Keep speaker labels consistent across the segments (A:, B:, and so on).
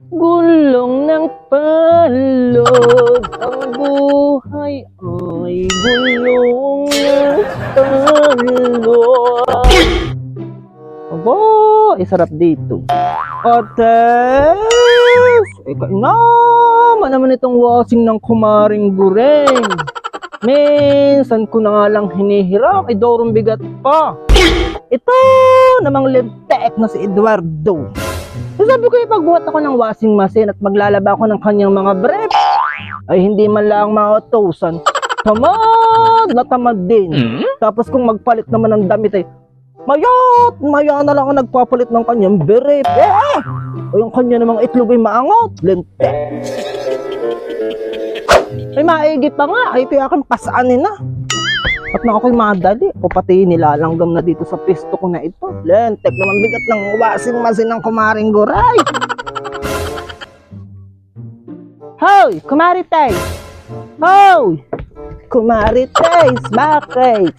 A: Gulong ng palod, ang buhay ay gulong ng palod. Aba, sarap dito. Ates! Kainaman naman itong wasing ng kumaring gureng. Minsan ko na nga lang hinihiram, ay dorong bigat pa. Ito namang lintek na si Eduardo. Sabi ko ipagbuhat ako ng washing machine at maglalaba ako ng kanyang mga brief. Ay hindi man lang mautusan. Tamad na tamad din. Tapos kung magpalit naman ng damit ay maya na lang ako nagpapalit ng kanyang brief. O yung kanya namang itlog ay maangot. Lintek. Ay maigi pa nga. Ay tiyakan pasaanin na. At na ako'y madali. O pati nilalanggam na dito sa pisto ko na ito. Lentek naman bigat ng washing machine ng kumaring guray. Hoy! Kumarites! Hoy! Kumarites! Bakit?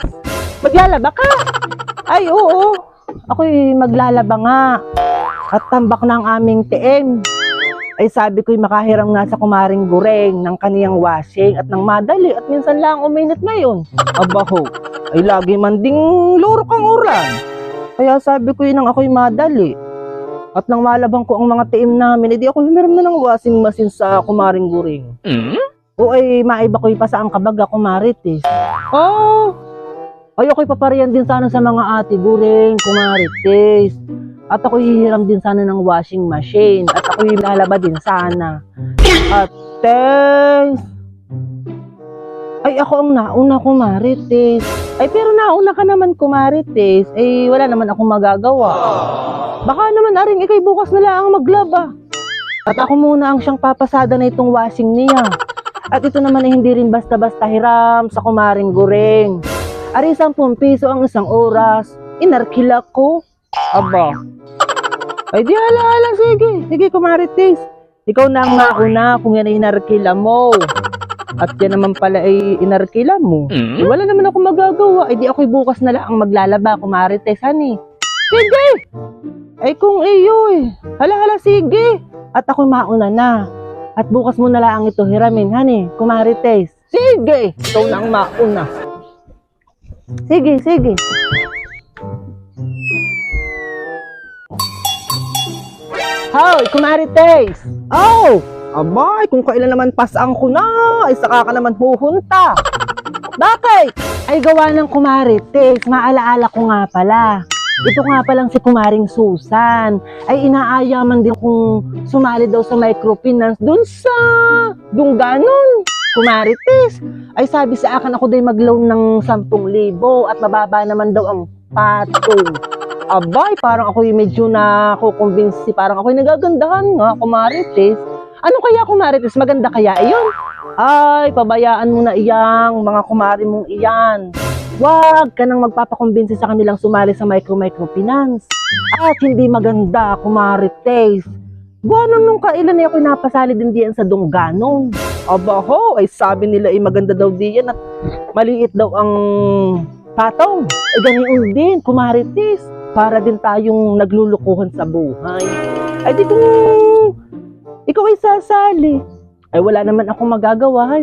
A: Maglalaba ka? Ay oo. Ako'y maglalaba nga. At tambak na ang aming TM. Ay sabi ko'y makahiram nga sa kumaring gureng ng kaniyang washing at ng madali at minsan lang uminit ngayon. Abaho, ay lagi man ding lurok ang ulan. Kaya sabi ko yun ang ako'y madali. At nang malabang ko ang mga tiim namin, edi ako humiram na ng washing machine sa kumaring gureng. O ay maiba ko'y pa saan kabaga kumarites. Ay ako'y paparihan din sana sa mga ate gureng, kumarites. At ako'y hihiram din sana ng washing machine. At ako'y lalaba din sana. At ay ako ang nauna kumarites. Ay pero nauna ka naman kumarites. Ay wala naman akong magagawa. Baka naman aring ikay bukas na lang maglaba. At ako muna ang siyang papasada na itong washing niya. At ito naman ay hindi rin basta-basta hiram sa kumaring gureng. Ari 10 piso ang isang oras. Inarkila ko. Aba. Ay di hala, sige. Sige kumarites. Ikaw na ang mauna kung yan ay inarkila mo. At yan naman pala ay inarkila mo. Eh, wala naman ako magagawa. Ay di ako'y bukas na lang maglalaba kumarites, honey. Sige! Ay kung iyo eh. Hala, sige. At ako'y mauna na. At bukas mo na lang ito hiramin, honey. Kumarites. Sige! Ikaw na ang mauna. Sige. Hoy, kumarites! Oh! Abay, kung kailan naman pasang ko na, ay saka ka naman pupunta. Bakit? Ay gawa ng kumarites, maalaala ko nga pala. Ito nga palang si Kumaring Susan. Ay inaayaman din kung sumali daw sa microfinance dun sa Dungganon. Kumarites, ay sabi sa akin ako day mag-loan ng 10,000 at mababa naman daw ang patong. Abay, parang ako'y medyo nakukumbinsi, parang ako'y nagagandahan nga, kumarites. Ano kaya kumarites? Maganda kaya iyon? Ay, pabayaan mo na iyang, mga kumari mong iyan. Huwag ka nang magpapakumbinsi sa kanilang sumali sa microfinance. At hindi maganda, kumarites. Buwan nung kailan niya ako'y napasali din diyan sa Dungganon. Abaho, ay sabi nila ay maganda daw diyan at maliit daw ang patong. Ay ganoon din, kumarites. Para din tayong naglulukuhan sa buhay. Ay di kung ikaw ay sasali, ay wala naman akong magagawa.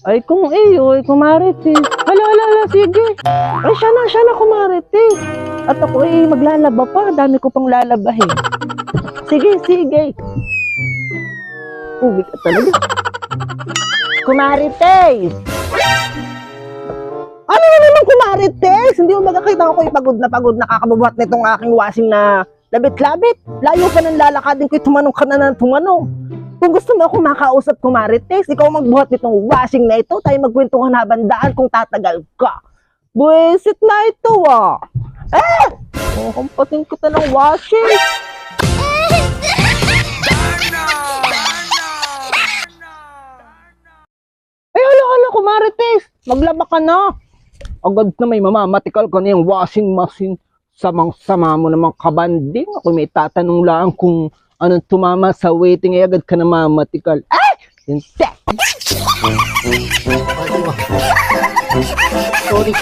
A: Ay kung iyo ay kumarites. Hala, sige. Ay siya na kumarites. At ako ay maglalaba pa, dami ko pang lalabahin. Sige. Uwi ka talaga. Kumarites! Ano na naman kumarites? Hindi mo magkakita ko pagod na kakabubuhat na itong aking washing na labit-labit. Layo ka ng lalakadin ko, tumanong ka na ng tumanong. Kung gusto mo ako makausap kumarites, ikaw magbuhat nitong washing na ito, tayo magkwentuhan habang daan kung tatagal ka. Buwisit na ito kumpating kita ng washing. Ay hala kumarites, maglaba ka na. Agad na may mamamatikal ka na yung washing machine. Samang-sama mo namang kabanding. Ako may tatanong lang kung anong tumama sa waiting. Ay agad ka na mamatikal. Ay! Insect! Sorry.